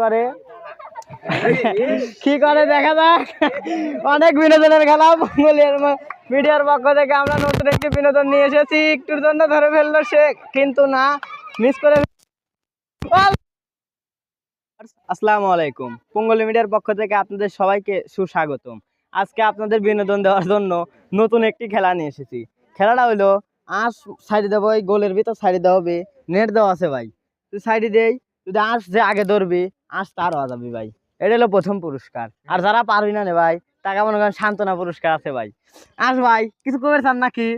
করে কি করে দেখা যাক। অনেক বিনোদনের খেলা মঙ্গলিয়ার মিডিয়ার পক্ষ থেকে আমরা নতুন একটি বিনোদন নিয়ে এসেছি। একটুর জন্য ধরে ফেললো সে, কিন্তু না, মিস করে। আসসালামু আলাইকুম, পঙ্গলি মিডিয়ার পক্ষ থেকে আপনাদের সবাইকে সুস্বাগতম। আজকে আপনাদের বিনোদন দেওয়ার জন্য নতুন একটি খেলা নিয়ে এসেছি। খেলাটা হইলো আঁশ সাইডে দেবো, এই গোলের ভিতর সাইডে দেওয়া হবে, নেট দেওয়া আছে ভাই, তুই সাইডে দেই, যদি আঁশ যে আগে ধরবি আঁশ তার হওয়া যাবে ভাই। এটা হলো প্রথম পুরস্কার। আর যারা পারবি না নে ভাই, টাকা মনে করেন সান্ত্বনা পুরস্কার আছে ভাই। আস ভাই, কিছু কবে চান নাকি?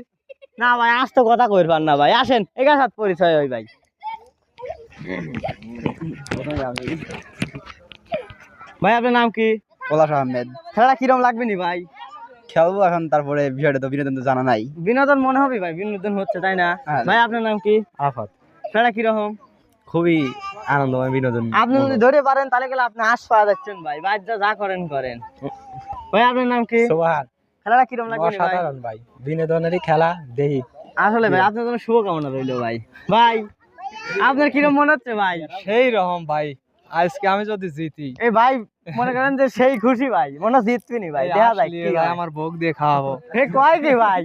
না ভাই, আজ তো কথা কইর পার না ভাই। আসেন, এগার সাথে পরিচয় হই ভাই। ভাই আপনার নাম কি? পলাশ আহমেদ। খেলাটা কিরম লাগবে নি ভাই? খেলবো এখন, তারপরে বিষয়টা তো বিনোদন তো জানা নাই। বিনোদন মনে হবে ভাই, বিনোদন হচ্ছে তাই না? ভাই আপনার নাম কি? আফাত। খেলাটা কিরকম? খুবই আনন্দময় বিনোদন। আপনি যদি ধরে পারেন তাহলে গেলে আপনি আশ পাওয়া যাচ্ছেন ভাই, ভাই যা করেন করেন। ভাই আপনার নাম কি? সোহাগ। খেলাটা কিরম লাগবে ভাই? অসাধারণ ভাই, বিনোদনেরই খেলা দেখি। আসলে ভাই আপনার জন্য শুভকামনা রইলো ভাই। ভাই আপনার কিরম মনে হচ্ছে ভাই? সেই রকম ভাই, আজকে আমি যদি জিতি, এই ভাই মনে করেন যে সেই খুশি ভাই, মনে জিতবি নি ভাই, দেখা যায় কি ভাই। আমার ভোগ দিয়ে খাওয়াবো। হে কয় কি ভাই?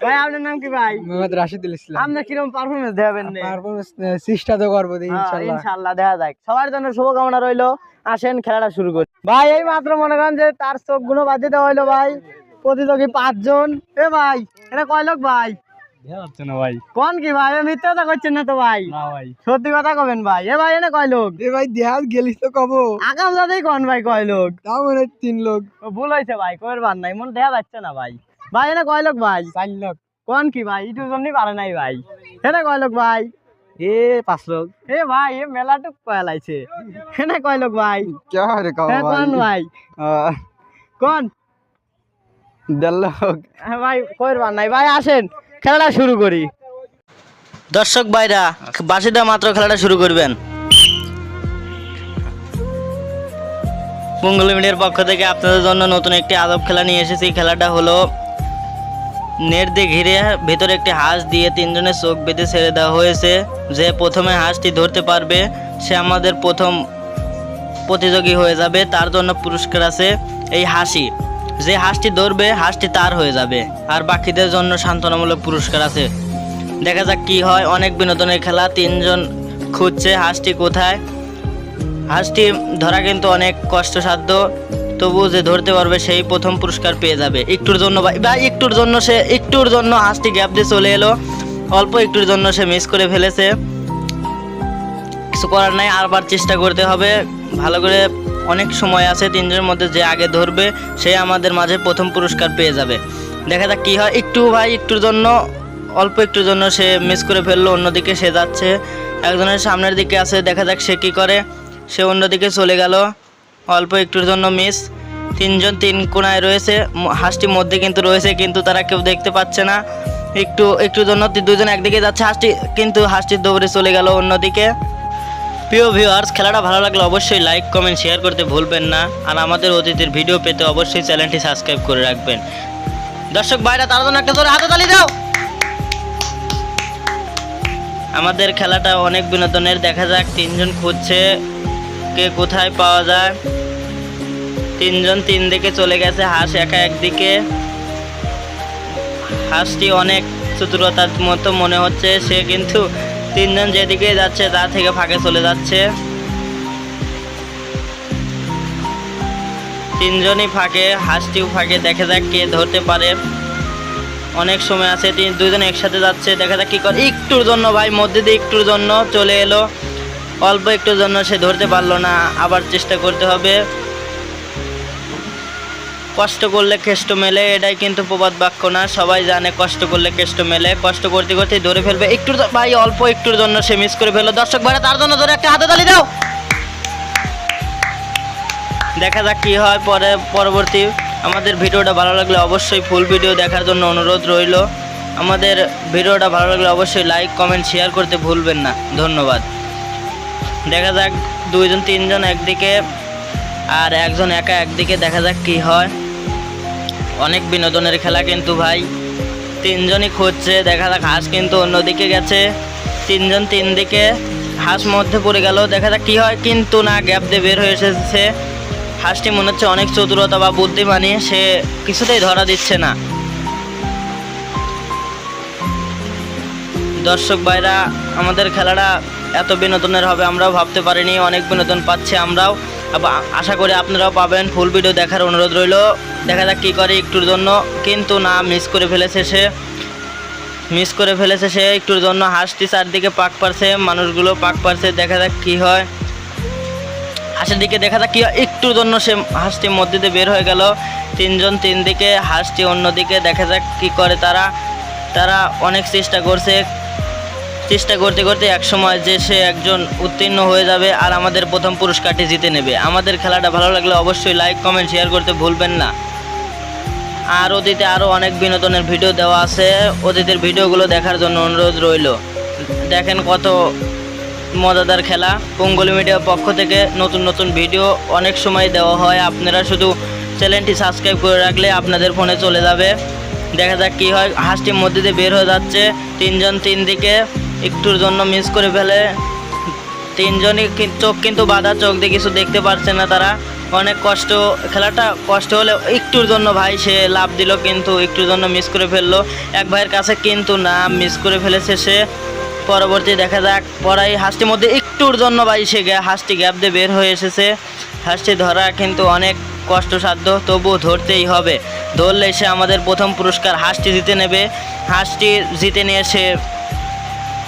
ভাই আপনার নাম কি ভাই? মোহাম্মদ রাশিদুল ইসলাম। আপনার কিরম পারফরমেন্স দেবেন? পারফরম্যান্স চেষ্টা তো করবো ইনশাআল্লাহ। ইনশাআল্লাহ দেখা যাক। সবার জন্য শুভকামনা রইলো। আসেন খেলাটা শুরু করি ভাই। এই মাত্র মনে করেন যে তার চোখ গুলো বাদ দিতে হইলো ভাই। প্রতিযোগী 5 জন। এ ভাই এটা কয় লোক ভাই? হচ্ছে না ভাই। কোন কি ভাই, মিথ্যা কথা করছেন না তো ভাই? না ভাই, সত্যি কথা কবেন ভাই। এ ভাই এনে কয় লোক? এ ভাই দেহাত গেলিস তো কব। আগাম যাতেই কোন ভাই কয় লোক? তাও মনে 3 লোক। ও ভুল হয়েছে ভাই, কয়ের বার নাই, মনে দেখা যাচ্ছে না ভাই। ভাই এনে কয় লোক ভাই? 4 লোক। কোন কি ভাই, ইটুর জন্যই পারে নাই ভাই। এনে কয় লোক ভাই? এ 5 লোক। এ ভাই এ মেলাটুক কয়ালাইছে। এনে কয় লোক ভাই? क्या রে কব ভাই? কোন ভাই? কোন? 1.5 লোক। ভাই কয়ের বার নাই ভাই। আসেন খেলাটা শুরু করি। দর্শক ভাইরা, বাসিটা মাত্র খেলাটা শুরু করবেন। পঙ্গলি মিডিয়ার পক্ষ থেকে আপনাদের জন্য নতুন একটি আদব খেলা নিয়ে এসেছি। খেলাটা হলো নেট দিয়ে ঘিরে ভেতরে একটি হাঁস দিয়ে 3 জনের চোখ বেঁধে ছেড়ে দেওয়া হয়েছে। যে প্রথমে হাঁসটি ধরতে পারবে সে আমাদের প্রথম প্রতিযোগী হয়ে যাবে। তার জন্য পুরস্কার আছে এই হাসি। যে হাঁসটি ধরবে হাঁসটি তার হয়ে যাবে, আর বাকিদের জন্য সান্ত্বনামূলক পুরস্কার আছে। দেখা যাক কি হয়। অনেক বিনোদনের খেলা। 3 জন খুঁজছে হাঁসটি কোথায়। হাঁসটি ধরা কিন্তু অনেক কষ্টসাধ্য, তবু যে ধরতে পারবে সেই প্রথম পুরস্কার পেয়ে যাবে। একটুর জন্য ভাই একটুর জন্য হাঁসটি গ্যাপ দিয়ে চলে এলো। অল্প একটুর জন্য সে মিস করে ফেলেছে। কিছু করার নাই, আরবার চেষ্টা করতে হবে ভালো করে। অনেক সময় আছে, 3 জনের মধ্যে যে আগে ধরবে সে আমাদের মাঝে প্রথম পুরস্কার পেয়ে যাবে। দেখা যাক কি হয়। অল্প একটুর জন্য সে মিস করে ফেললো। অন্যদিকে সে যাচ্ছে, একজনের সামনের দিকে আছে, দেখা যাক সে কি করে। সে অন্যদিকে চলে গেল, অল্প একটুর জন্য মিস। 3 জন 3 কোণায় রয়েছে, হাঁসটি মধ্যে কিন্তু রয়েছে, কিন্তু তারা কেউ দেখতে পাচ্ছে না। একটুর জন্য 2 জন একদিকে যাচ্ছে, হাঁসটি দৌড়ে চলে গেল অন্যদিকে। প্রিয় ভিউয়ার্স, খেলাটা ভালো লাগলে অবশ্যই লাইক কমেন্ট শেয়ার করতে ভুলবেন না। আর আমাদের অতিথির ভিডিও পেতে অবশ্যই চ্যানেলটি সাবস্ক্রাইব করে রাখবেন। দর্শক ভাইরা, তার জন্য একটা জোরে হাতে তালি দাও। আমাদের খেলাটা অনেক বিনোদনের। দেখা যাক 3 জন খুঁজছে কে কোথায় পাওয়া যায়। 3 জন 3 দিকে চলে গেছে, হাঁস একা একদিকে। হাঁসটি অনেক চতুরতার মতো মনে হচ্ছে, সে কিন্তু 3 জন যেদিকে যাচ্ছে তা থেকে ফাঁকে চলে যাচ্ছে। 3 জনই ফাঁকে, হাঁসটিও ফাঁকে। দেখা যাক কে ধরতে পারে। অনেক সময় আছে, 2 জন একসাথে যাচ্ছে, দেখা যাক কি করে। একটুর জন্য ভাই, মধ্যে দিয়ে একটুর জন্য চলে এলো, অল্প একটুর জন্য সে ধরতে পারলো না। আবার চেষ্টা করতে হবে। কষ্ট করলে কেষ্ট মেলে, এটাই কিন্তু প্রবাদ বাক্য না, সবাই জানে কষ্ট করলে কেষ্ট মেলে। কষ্ট করতে করতে ধরে ফেলবে। ভাই অল্প একটুর জন্য সে মিস করে ফেললো। দর্শক ভাইরা, তার জন্য ধরে একটা হাতে তালি দাও। দেখা যাক কি হয় পরবর্তী। আমাদের ভিডিওটা ভালো লাগলে অবশ্যই ফুল ভিডিও দেখার জন্য অনুরোধ রইল। আমাদের ভিডিওটা ভালো লাগলে অবশ্যই লাইক কমেন্ট শেয়ার করতে ভুলবেন না। ধন্যবাদ। দেখা যাক 2 জন 3 জন একদিকে আর একজন একা একদিকে, দেখা যাক কি হয়। অনেক বিনোদনের খেলা কিন্তু ভাই। 3 জনই খুঁজছে, দেখা যাক হাঁস কিন্তু অন্যদিকে গেছে। 3 জন 3 দিকে, হাঁস মধ্যে পড়ে গেল, দেখা যাক কি হয়। কিন্তু না, গ্যাপ দিয়ে বের হয়ে এসেছে হাঁসটি। মনে হচ্ছে অনেক চতুরতা বা বুদ্ধিমানী, সে কিছুতেই ধরা দিচ্ছে না। দর্শক ভাইরা, আমাদের খেলাটা এত বিনোদনের হবে আমরাও ভাবতে পারিনি। অনেক বিনোদন পাচ্ছি আমরাও, আশা করি আপনারাও পাবেন। ফুল ভিডিও দেখার অনুরোধ রইল। দেখা যাক কী করে একটুর জন্য। কিন্তু না, মিস করে ফেলেছে সে একটুর জন্য। হাঁসটি চারদিকে পাক পারছে, মানুষগুলো পাক পারছে। দেখা যাক কী হয়। হাঁসের দিকে দেখা যাক কী হয়। একটুর জন্য সে হাঁসটি মধ্যে দিয়ে বের হয়ে গেল। তিনজন তিন দিকে, হাঁসটি অন্যদিকে। দেখা যাক কী করে তারা অনেক চেষ্টা করতে করতে একসময় যে সে একজন উত্তীর্ণ হয়ে যাবে আর আমাদের প্রথম পুরস্কারটি জিতে নেবে। আমাদের খেলাটা ভালো লাগলে অবশ্যই লাইক কমেন্ট শেয়ার করতে ভুলবেন না। আর অতীতে আরও অনেক বিনোদনের ভিডিও দেওয়া আছে, অতীতের ভিডিওগুলো দেখার জন্য অনুরোধ রইল। দেখেন কত মজাদার খেলা। পঙ্গলি মিডিয়ার পক্ষ থেকে নতুন নতুন ভিডিও অনেক সময় দেওয়া হয়। আপনারা শুধু চ্যানেলটি সাবস্ক্রাইব করে রাখলে আপনাদের ফোনে চলে যাবে। দেখা যাক কী হয়। হাঁসটির মধ্যে দিয়ে বের হয়ে যাচ্ছে, তিনজন তিন দিকে। একটুর জন্য মিস করে ফেলে তিনজনই। চোখ কিন্তু বাঁধা, চোখ দিয়ে কিছু দেখতে পারছে না তারা। অনেক কষ্ট, খেলাটা কষ্ট হলে একটুর জন্য ভাই সে লাভ দিল, কিন্তু একটুর জন্য মিস করে ফেললো এক ভাইয়ের কাছে। কিন্তু না, মিস করে ফেলেছে সে। পরবর্তী দেখা যাক পড়াই হাঁসটির মধ্যে একটুর জন্য ভাই সে হাঁসটি গ্যাপ দিয়ে বের হয়ে এসেছে। হাঁসটি ধরা কিন্তু অনেক কষ্টসাধ্য, তবুও ধরতেই হবে। ধরলে সে আমাদের প্রথম পুরস্কার হাঁসটি জিতে নেবে। হাঁসটি জিতে নিয়ে সে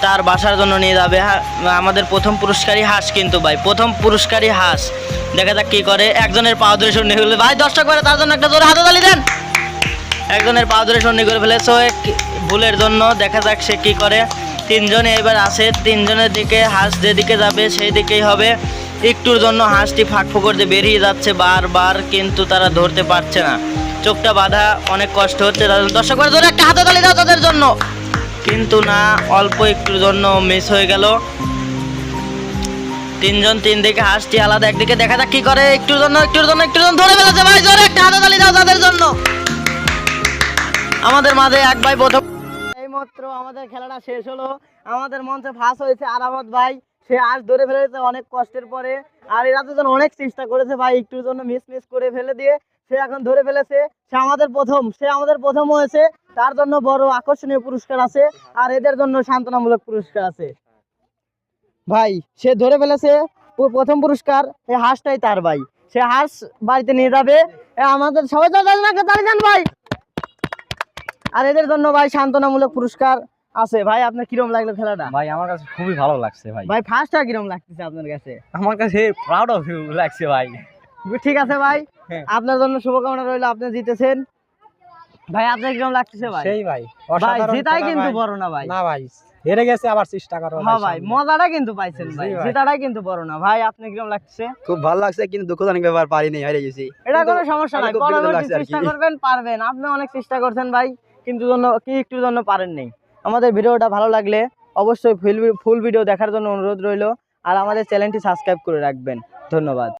তার বাসার জন্য নিয়ে যাবে। আমাদের প্রথম পুরস্কারই হাঁস, কিন্তু ভাই প্রথম পুরস্কারই হাঁস। দেখা যাক কী করে। একজনের পা ধরে সন্নি হলে ভাই দর্শক করে তার জন্য একটা জোরে হাততালি দেন। একজনের পা ধরে সন্নি করে ফেলেছে ভুলের জন্য। দেখা যাক সে কী করে। তিনজনে এবার আসে, তিনজনের দিকে হাঁস যেদিকে যাবে সেই দিকেই হবে। একটুর জন্য হাঁসটি ফাঁক ফোকর দিয়ে বেরিয়ে যাচ্ছে বারবার, কিন্তু তারা ধরতে পারছে না। চোখটা বাঁধা, অনেক কষ্ট হচ্ছে তাদের। দর্শক করে জোরে একটা হাততালি দাও তাদের জন্য। কিন্তু না, অল্প একটুর জন্য মিস হয়ে গেল। তিনজন তিন দিকে, হাঁসটি আলাদা একদিকে। দেখা যাক কি করে। একটুর জন্য ধরে ফেলেছে ভাই। জোরে একটা হাততালি দাও তাদের জন্য। আমাদের মাঝে এক ভাই প্রথম। এইমাত্র আমাদের খেলাটা শেষ হলো। আমাদের মঞ্চে ফার্স্ট হয়েছে আরামত ভাই। সে হাঁস ধরে ফেলেছে অনেক কষ্টের পরে। আর এরা দুজন অনেক চেষ্টা করেছে ভাই, একটুর জন্য মিস করে ফেলে দিয়ে সে এখন ধরে ফেলেছে। সে আমাদের প্রথম হয়েছে। তার জন্য বড় আকর্ষণীয় পুরস্কার আছে, আর এদের জন্য সান্ত্বনামূলক পুরস্কার আছে। ভাই সে ধরে ফেলেছে প্রথম পুরস্কার, এই হাঁসটাই তার ভাই। সে হাঁস বাড়িতে নিয়ে যাবে। আমাদের সবাই জান ভাই। আর এদের জন্য ভাই সান্ত্বনামূলক পুরস্কার আছে। ভাই আপনার কিরকম লাগলো খেলাটা? ভাই আমার কাছে খুবই ভালো লাগছে ভাই। ভাই ফার্স্টটা কিরকম লাগতেছে আপনার কাছে? আমার কাছে প্রাউড অফ ইউ লাগছে ভাই। ঠিক আছে ভাই, আপনার জন্য শুভকামনা রইলো, আপনি জিতেছেন। ভাই আপনার কিরকম লাগতেছে ভাই? সেই ভাই, ভাই জেতাই কিন্তু বড় না ভাই। না ভাই, হেরে গেছে আবার চেষ্টা করো। হ্যাঁ ভাই, মজাটা কিন্তু পাইছেন ভাই, জেতাটাই কিন্তু বড় না। ভাই আপনি কিরকম লাগছে? খুব ভালো লাগছে, কিন্তু দুঃখজনক ব্যাপার, পারিনি, হেরে গেছি। এটা কোনো সমস্যা নাই, পরবর্তী চেষ্টা করবেন, পারবেন। আপনি অনেক চেষ্টা করছেন ভাই, কিন্তু একটুর জন্য পারেন নাই। আমাদের ভিডিওটা ভালো লাগলে অবশ্যই ফুল ভিডিও দেখার জন্য অনুরোধ রইল। আর আমাদের চ্যানেলটি সাবস্ক্রাইব করে রাখবেন। ধন্যবাদ।